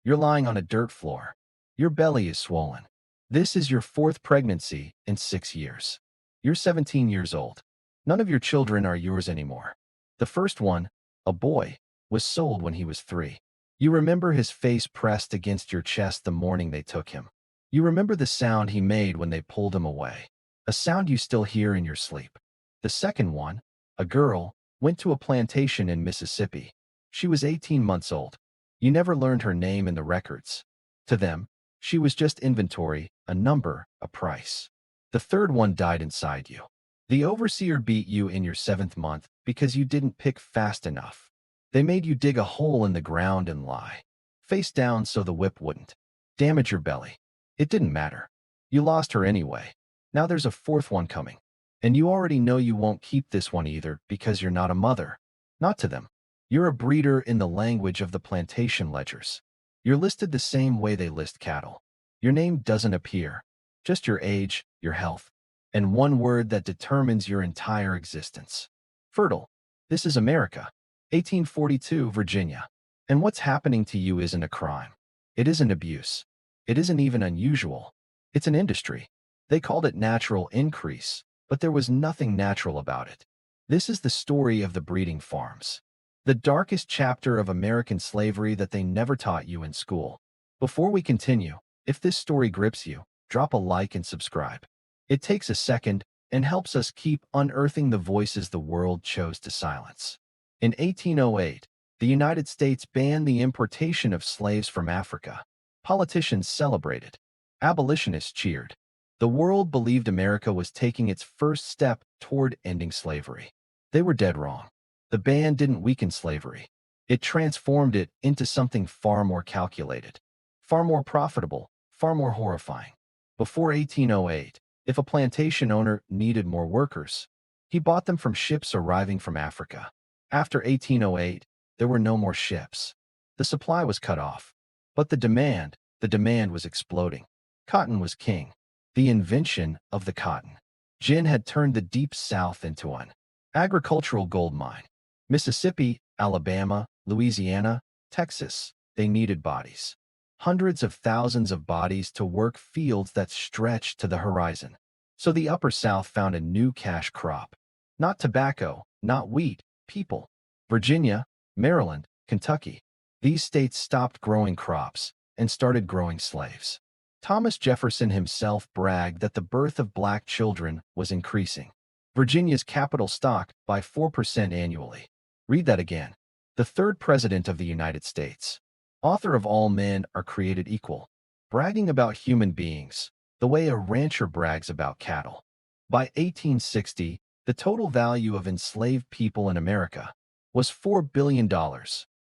You're lying on a dirt floor. Your belly is swollen. This is your fourth pregnancy in 6 years. You're 17 years old. None of your children are yours anymore. The first one, a boy, was sold when he was 3. You remember his face pressed against your chest the morning they took him. You remember the sound he made when they pulled him away, a sound you still hear in your sleep. The second one, a girl, went to a plantation in Mississippi. She was 18 months old. You never learned her name in the records. To them, she was just inventory, a number, a price. The third one died inside you. The overseer beat you in your 7th month because you didn't pick fast enough. They made you dig a hole in the ground and lie, face down so the whip wouldn't damage your belly. It didn't matter. You lost her anyway. Now there's a fourth one coming. And you already know you won't keep this one either because you're not a mother. Not to them. You're a breeder in the language of the plantation ledgers. You're listed the same way they list cattle. Your name doesn't appear, just your age, your health, and one word that determines your entire existence. Fertile. This is America. 1842, Virginia. And what's happening to you isn't a crime. It isn't abuse. It isn't even unusual. It's an industry. They called it natural increase, but there was nothing natural about it. This is the story of the breeding farms. The darkest chapter of American slavery that they never taught you in school. Before we continue, if this story grips you, drop a like and subscribe. It takes a second and helps us keep unearthing the voices the world chose to silence. In 1808, the United States banned the importation of slaves from Africa. Politicians celebrated. Abolitionists cheered. The world believed America was taking its first step toward ending slavery. They were dead wrong. The ban didn't weaken slavery. It transformed it into something far more calculated, far more profitable, far more horrifying. Before 1808, if a plantation owner needed more workers, he bought them from ships arriving from Africa. After 1808, there were no more ships. The supply was cut off. But the demand was exploding. Cotton was king. The invention of the cotton gin had turned the Deep South into an agricultural gold mine. Mississippi, Alabama, Louisiana, Texas, they needed bodies. Hundreds of thousands of bodies to work fields that stretched to the horizon. So the Upper South found a new cash crop. Not tobacco, not wheat, people. Virginia, Maryland, Kentucky. These states stopped growing crops and started growing slaves. Thomas Jefferson himself bragged that the birth of black children was increasing Virginia's capital stock by 4% annually. Read that again. The third president of the United States, author of All Men Are Created Equal, bragging about human beings the way a rancher brags about cattle. By 1860, the total value of enslaved people in America was $4 billion,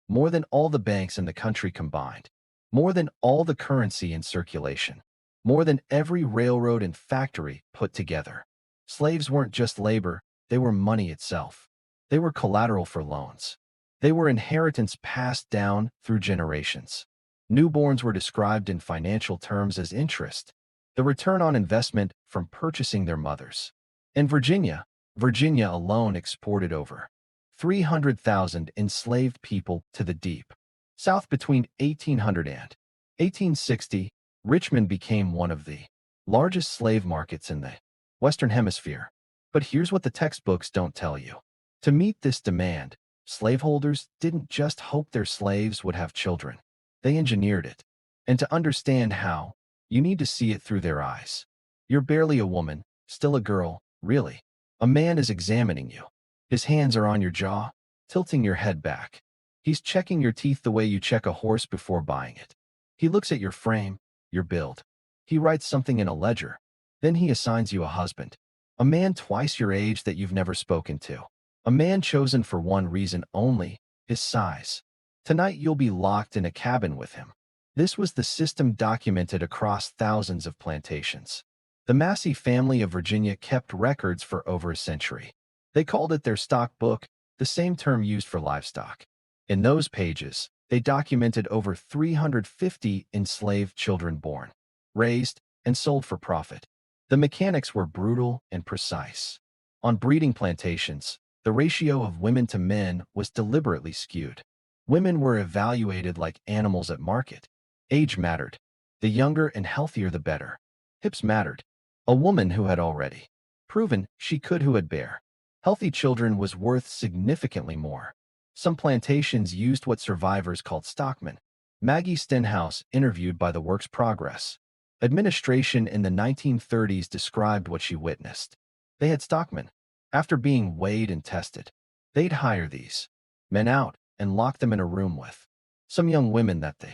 more than all the banks in the country combined, more than all the currency in circulation, more than every railroad and factory put together. Slaves weren't just labor, they were money itself. They were collateral for loans. They were inheritance passed down through generations. Newborns were described in financial terms as interest, the return on investment from purchasing their mothers. In Virginia alone exported over 300,000 enslaved people to the Deep South between 1800 and 1860. Richmond became one of the largest slave markets in the Western Hemisphere. But here's what the textbooks don't tell you. To meet this demand, slaveholders didn't just hope their slaves would have children. They engineered it. And to understand how, you need to see it through their eyes. You're barely a woman, still a girl, really. A man is examining you. His hands are on your jaw, tilting your head back. He's checking your teeth the way you check a horse before buying it. He looks at your frame, your build. He writes something in a ledger. Then he assigns you a husband. A man twice your age that you've never spoken to. A man chosen for one reason only, his size. Tonight you'll be locked in a cabin with him. This was the system documented across thousands of plantations. The Massey family of Virginia kept records for over a century. They called it their stock book, the same term used for livestock. In those pages, they documented over 350 enslaved children born, raised, and sold for profit. The mechanics were brutal and precise. On breeding plantations, the ratio of women to men was deliberately skewed. Women were evaluated like animals at market. Age mattered. The younger and healthier the better. Hips mattered. A woman who had already proven she could who had bear. Healthy children was worth significantly more. Some plantations used what survivors called stockmen. Maggie Stenhouse, interviewed by the work's Progress Administration in the 1930s, described what she witnessed. They had stockmen. After being weighed and tested, they'd hire these men out and lock them in a room with some young women that the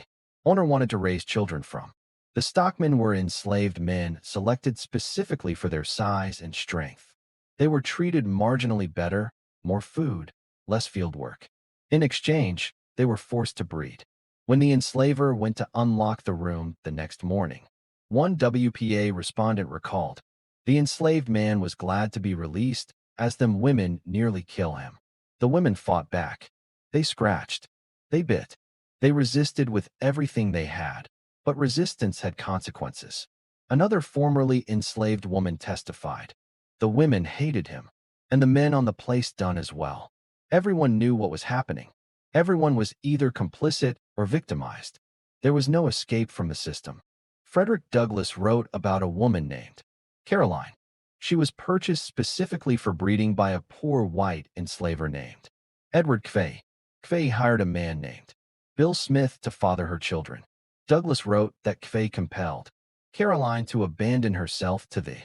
owner wanted to raise children from. The stockmen were enslaved men selected specifically for their size and strength. They were treated marginally better, more food, less field work. In exchange, they were forced to breed. When the enslaver went to unlock the room the next morning, one WPA respondent recalled, the enslaved man was glad to be released, as them women nearly kill him. The women fought back. They scratched. They bit. They resisted with everything they had, but resistance had consequences. Another formerly enslaved woman testified. The women hated him, and the men on the place done as well. Everyone knew what was happening. Everyone was either complicit or victimized. There was no escape from the system. Frederick Douglass wrote about a woman named Caroline. She was purchased specifically for breeding by a poor white enslaver named Edward Quay. Quay hired a man named Bill Smith to father her children. Douglass wrote that Quay compelled Caroline to abandon herself to the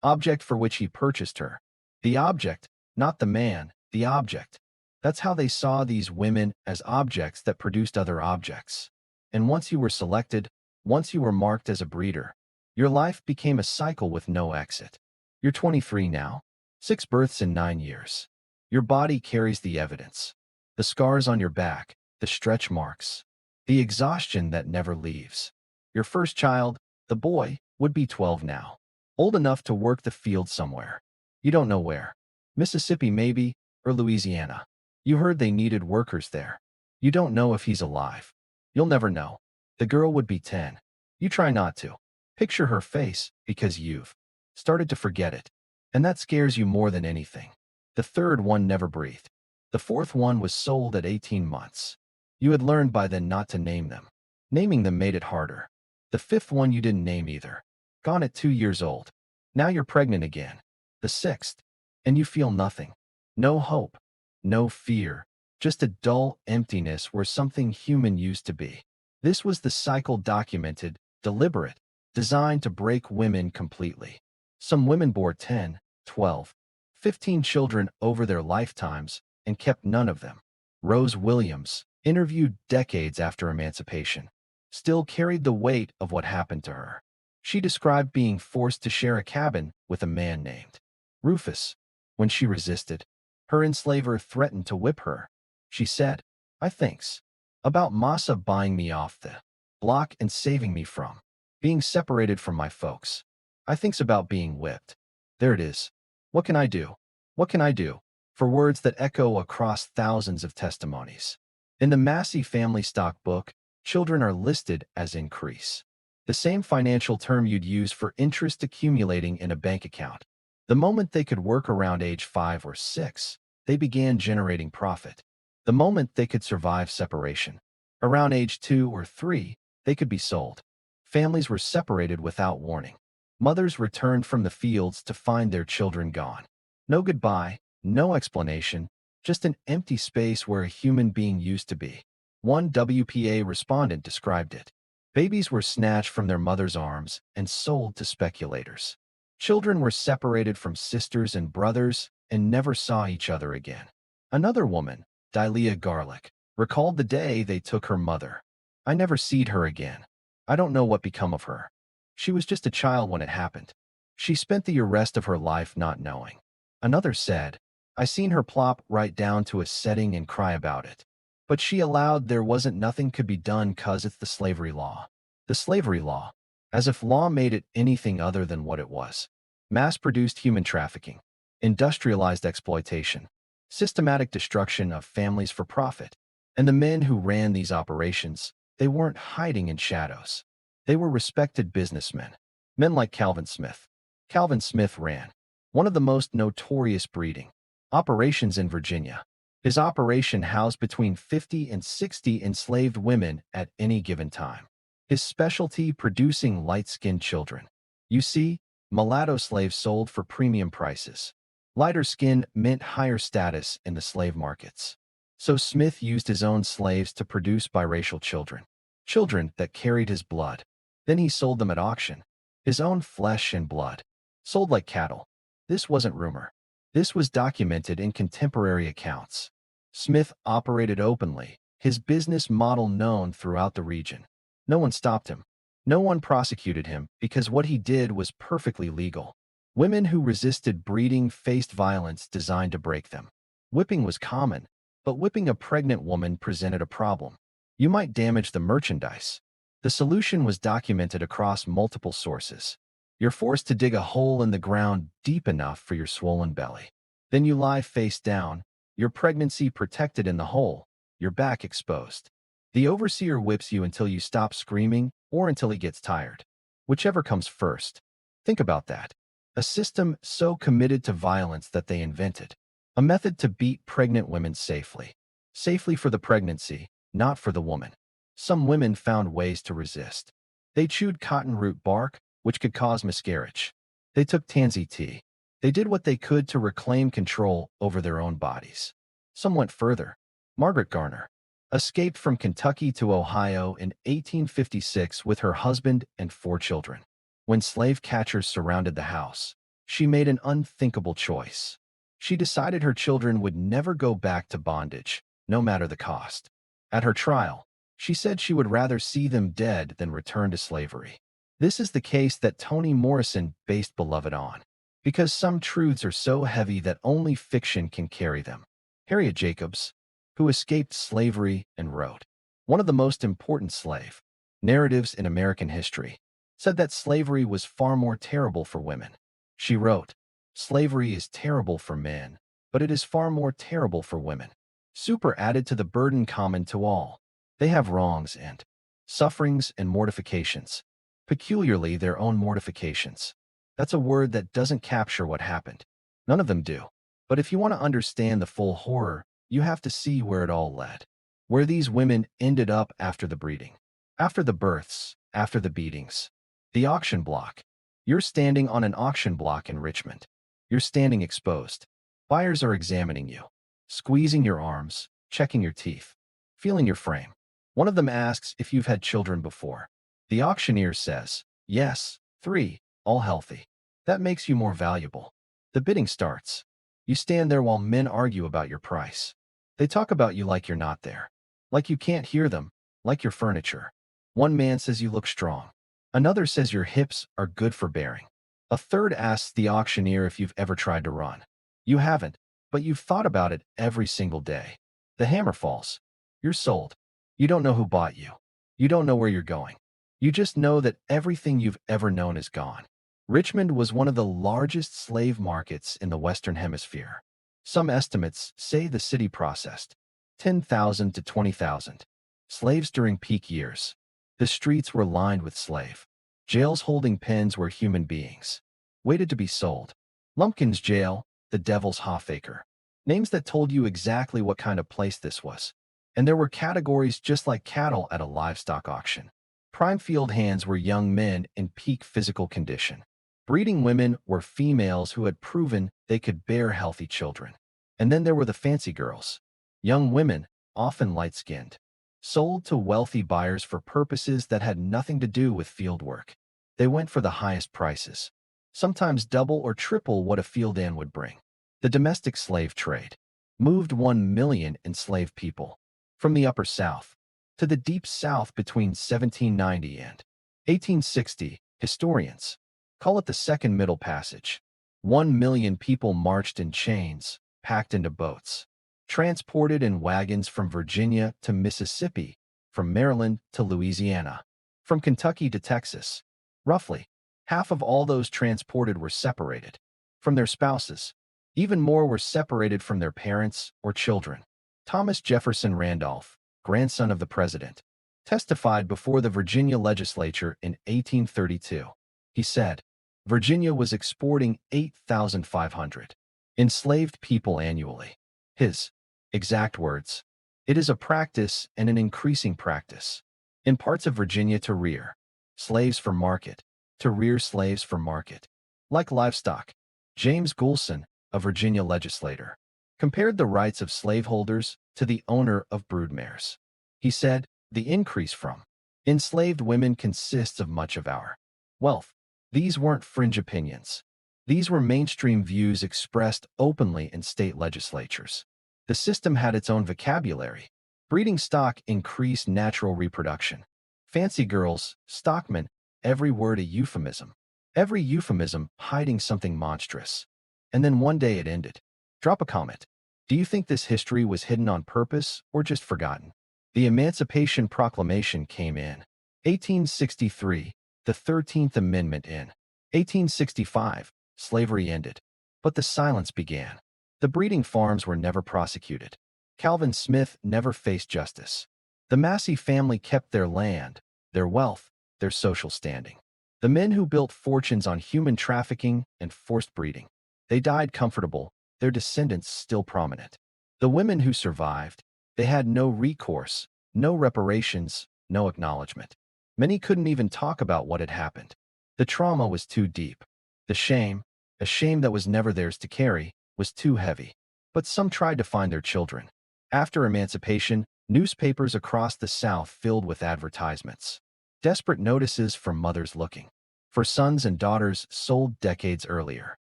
object for which he purchased her. The object, not the man, the object. That's how they saw these women, as objects that produced other objects. And once you were selected, once you were marked as a breeder, your life became a cycle with no exit. You're 23 now. 6 births in 9 years. Your body carries the evidence. The scars on your back, the stretch marks, the exhaustion that never leaves. Your first child, the boy, would be 12 now. Old enough to work the field somewhere. You don't know where. Mississippi maybe, or Louisiana. You heard they needed workers there. You don't know if he's alive. You'll never know. The girl would be 10. You try not to picture her face because you've started to forget it. And that scares you more than anything. The third one never breathed. The fourth one was sold at 18 months. You had learned by then not to name them. Naming them made it harder. The fifth one you didn't name either. Gone at 2 years old. Now you're pregnant again. The sixth. And you feel nothing. No hope. No fear. Just a dull emptiness where something human used to be. This was the cycle, documented, deliberate, designed to break women completely. Some women bore 10, 12, 15 children over their lifetimes and kept none of them. Rose Williams, interviewed decades after emancipation, still carried the weight of what happened to her. She described being forced to share a cabin with a man named Rufus. When she resisted, her enslaver threatened to whip her. She said, I thinks about Massa buying me off the block and saving me from being separated from my folks. I thinks about being whipped. There it is. What can I do? What can I do? For words that echo across thousands of testimonies. In the Massey family stock book, children are listed as increase. The same financial term you'd use for interest accumulating in a bank account. The moment they could work around age 5 or 6, they began generating profit. The moment they could survive separation, around age 2 or 3, they could be sold. Families were separated without warning. Mothers returned from the fields to find their children gone. No goodbye, no explanation, just an empty space where a human being used to be. One WPA respondent described it. Babies were snatched from their mother's arms and sold to speculators. Children were separated from sisters and brothers and never saw each other again. Another woman, Delia Garlick, recalled the day they took her mother. I never seed her again. I don't know what become of her. She was just a child when it happened. She spent the rest of her life not knowing. Another said, I seen her plop right down to a setting and cry about it. But she allowed there wasn't nothing could be done 'cause it's the slavery law. The slavery law. As if law made it anything other than what it was. Mass-produced human trafficking. Industrialized exploitation. Systematic destruction of families for profit. And the men who ran these operations, they weren't hiding in shadows. They were respected businessmen. Men like Calvin Smith. Calvin Smith ran one of the most notorious breeding operations in Virginia. His operation housed between 50 and 60 enslaved women at any given time. His specialty producing light-skinned children. You see, mulatto slaves sold for premium prices. Lighter skin meant higher status in the slave markets. So Smith used his own slaves to produce biracial children. Children that carried his blood. Then he sold them at auction. His own flesh and blood. Sold like cattle. This wasn't rumor. This was documented in contemporary accounts. Smith operated openly, his business model known throughout the region. No one stopped him. No one prosecuted him because what he did was perfectly legal. Women who resisted breeding faced violence designed to break them. Whipping was common, but whipping a pregnant woman presented a problem. You might damage the merchandise. The solution was documented across multiple sources. You're forced to dig a hole in the ground deep enough for your swollen belly. Then you lie face down, your pregnancy protected in the hole, your back exposed. The overseer whips you until you stop screaming or until he gets tired. Whichever comes first. Think about that. A system so committed to violence that they invented. A method to beat pregnant women safely. Safely for the pregnancy, not for the woman. Some women found ways to resist. They chewed cotton root bark, which could cause miscarriage. They took tansy tea. They did what they could to reclaim control over their own bodies. Some went further. Margaret Garner escaped from Kentucky to Ohio in 1856 with her husband and 4 children. When slave catchers surrounded the house, she made an unthinkable choice. She decided her children would never go back to bondage, no matter the cost. At her trial, she said she would rather see them dead than return to slavery. This is the case that Toni Morrison based Beloved on, because some truths are so heavy that only fiction can carry them. Harriet Jacobs, who escaped slavery and wrote one of the most important slave narratives in American history, said that slavery was far more terrible for women. She wrote, "Slavery is terrible for men, but it is far more terrible for women." Super added to the burden common to all. They have wrongs and sufferings and mortifications, peculiarly their own mortifications. That's a word that doesn't capture what happened. None of them do. But if you want to understand the full horror, you have to see where it all led. Where these women ended up after the breeding, after the births, after the beatings. The auction block. You're standing on an auction block in Richmond. You're standing exposed. Buyers are examining you, squeezing your arms, checking your teeth, feeling your frame. One of them asks if you've had children before. The auctioneer says, "Yes, 3, all healthy." That makes you more valuable. The bidding starts. You stand there while men argue about your price. They talk about you like you're not there, like you can't hear them, like you're furniture. One man says you look strong. Another says your hips are good for bearing. A third asks the auctioneer if you've ever tried to run. You haven't, but you've thought about it every single day. The hammer falls. You're sold. You don't know who bought you. You don't know where you're going. You just know that everything you've ever known is gone. Richmond was one of the largest slave markets in the Western Hemisphere. Some estimates say the city processed 10,000 to 20,000 slaves during peak years. The streets were lined with slave. Jails holding pens where human beings waited to be sold. Lumpkin's Jail, the Devil's Hofacre. Names that told you exactly what kind of place this was. And there were categories just like cattle at a livestock auction. Prime field hands were young men in peak physical condition. Breeding women were females who had proven they could bear healthy children. And then there were the fancy girls. Young women, often light-skinned, sold to wealthy buyers for purposes that had nothing to do with field work. They went for the highest prices, sometimes double or triple what a field hand would bring. The domestic slave trade moved 1 million enslaved people from the Upper South to the Deep South between 1790 and 1860. Historians call it the Second Middle Passage. 1 million people marched in chains, packed into boats, transported in wagons from Virginia to Mississippi, from Maryland to Louisiana, from Kentucky to Texas. Roughly, half of all those transported were separated from their spouses. Even more were separated from their parents or children. Thomas Jefferson Randolph, grandson of the president, testified before the Virginia legislature in 1832. He said, Virginia was exporting 8,500 enslaved people annually. His exact words, "It is a practice and an increasing practice." In parts of Virginia to rear slaves for market, to rear slaves for market. Like livestock, James Goulson, a Virginia legislator, compared the rights of slaveholders to the owner of broodmares. He said, the increase from enslaved women consists of much of our wealth. These weren't fringe opinions. These were mainstream views expressed openly in state legislatures. The system had its own vocabulary. Breeding stock increased natural reproduction. Fancy girls, stockmen, every word a euphemism. Every euphemism hiding something monstrous. And then one day it ended. Drop a comment. Do you think this history was hidden on purpose or just forgotten? The Emancipation Proclamation came in 1863, the 13th Amendment in 1865, slavery ended. But the silence began. The breeding farms were never prosecuted. Calvin Smith never faced justice. The Massey family kept their land, their wealth, their social standing. The men who built fortunes on human trafficking and forced breeding. They died comfortable, their descendants still prominent. The women who survived, they had no recourse, no reparations, no acknowledgement. Many couldn't even talk about what had happened. The trauma was too deep. The shame, a shame that was never theirs to carry, was too heavy. But some tried to find their children. After emancipation, newspapers across the South filled with advertisements. Desperate notices from mothers looking for sons and daughters sold decades earlier.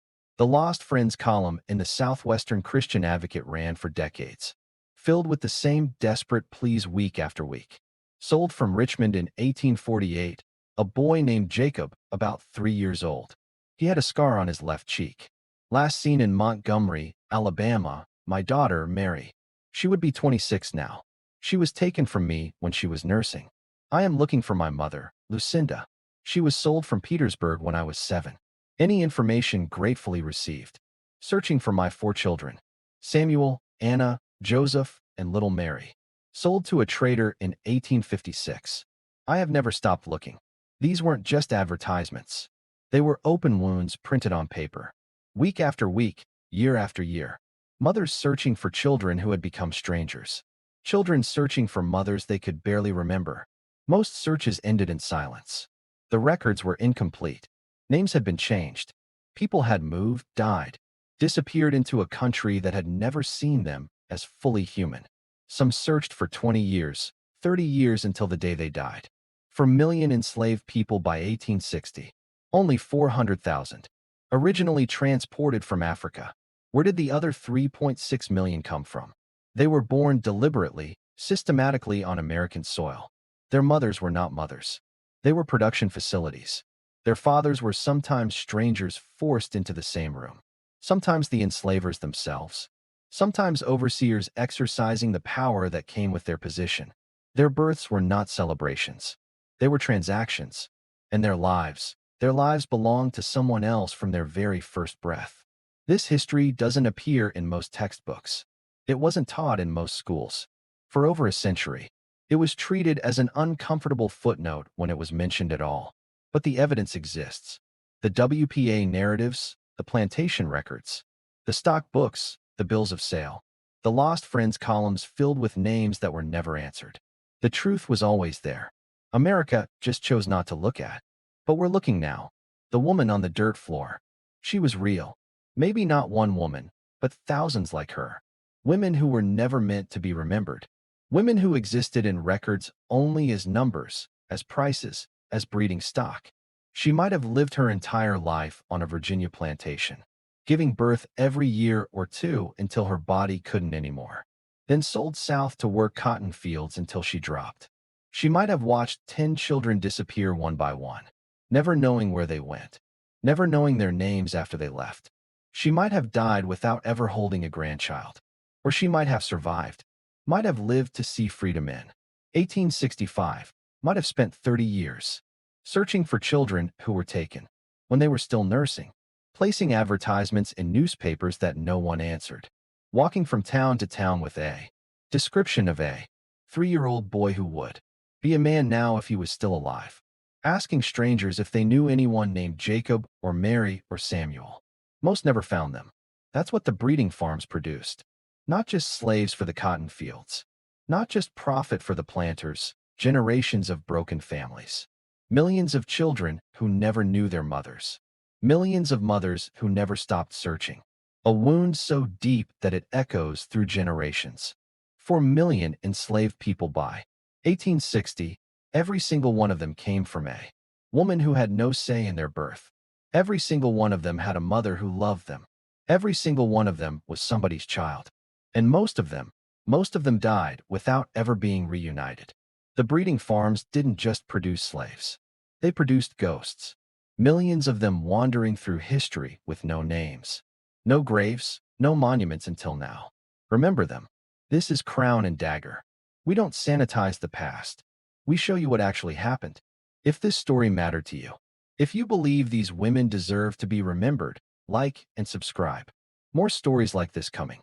The Lost Friends column in the Southwestern Christian Advocate ran for decades, filled with the same desperate pleas week after week. Sold from Richmond in 1848, a boy named Jacob, about 3 years old. He had a scar on his left cheek. Last seen in Montgomery, Alabama, my daughter, Mary. She would be 26 now. She was taken from me when she was nursing. I am looking for my mother, Lucinda. She was sold from Petersburg when I was 7. Any information gratefully received. Searching for my 4 children. Samuel, Anna, Joseph, and little Mary. Sold to a trader in 1856. I have never stopped looking. These weren't just advertisements. They were open wounds printed on paper. Week after week, year after year. Mothers searching for children who had become strangers. Children searching for mothers they could barely remember. Most searches ended in silence. The records were incomplete. Names had been changed. People had moved, died, disappeared into a country that had never seen them as fully human. Some searched for 20 years, 30 years until the day they died. For million enslaved people by 1860. Only 400,000. Originally transported from Africa. Where did the other 3.6 million come from? They were born deliberately, systematically on American soil. Their mothers were not mothers. They were production facilities. Their fathers were sometimes strangers forced into the same room. Sometimes the enslavers themselves. Sometimes overseers exercising the power that came with their position. Their births were not celebrations. They were transactions. And their lives belonged to someone else from their very first breath. This history doesn't appear in most textbooks. It wasn't taught in most schools. For over a century, it was treated as an uncomfortable footnote when it was mentioned at all. But the evidence exists. The WPA narratives, the plantation records, the stock books, the bills of sale, the Lost Friends columns filled with names that were never answered. The truth was always there. America just chose not to look at. But we're looking now. The woman on the dirt floor. She was real. Maybe not one woman, but thousands like her. Women who were never meant to be remembered. Women who existed in records only as numbers, as prices, as breeding stock. She might have lived her entire life on a Virginia plantation, giving birth every year or two until her body couldn't anymore. Then sold south to work cotton fields until she dropped. She might have watched 10 children disappear one by one, never knowing where they went, never knowing their names after they left. She might have died without ever holding a grandchild. Or she might have survived, might have lived to see freedom in 1865, might have spent 30 years searching for children who were taken when they were still nursing, placing advertisements in newspapers that no one answered, walking from town to town with a description of a 3-year-old boy who would be a man now if he was still alive, asking strangers if they knew anyone named Jacob or Mary or Samuel. Most never found them. That's what the breeding farms produced. Not just slaves for the cotton fields. Not just profit for the planters, generations of broken families, millions of children who never knew their mothers, millions of mothers who never stopped searching, a wound so deep that it echoes through generations. 4 million enslaved people by 1860, every single one of them came from a woman who had no say in their birth. Every single one of them had a mother who loved them. Every single one of them was somebody's child. And most of them died without ever being reunited. The breeding farms didn't just produce slaves. They produced ghosts. Millions of them wandering through history with no names. No graves, no monuments until now. Remember them. This is Crown and Dagger. We don't sanitize the past. We show you what actually happened. If this story mattered to you, if you believe these women deserve to be remembered, like and subscribe. More stories like this coming.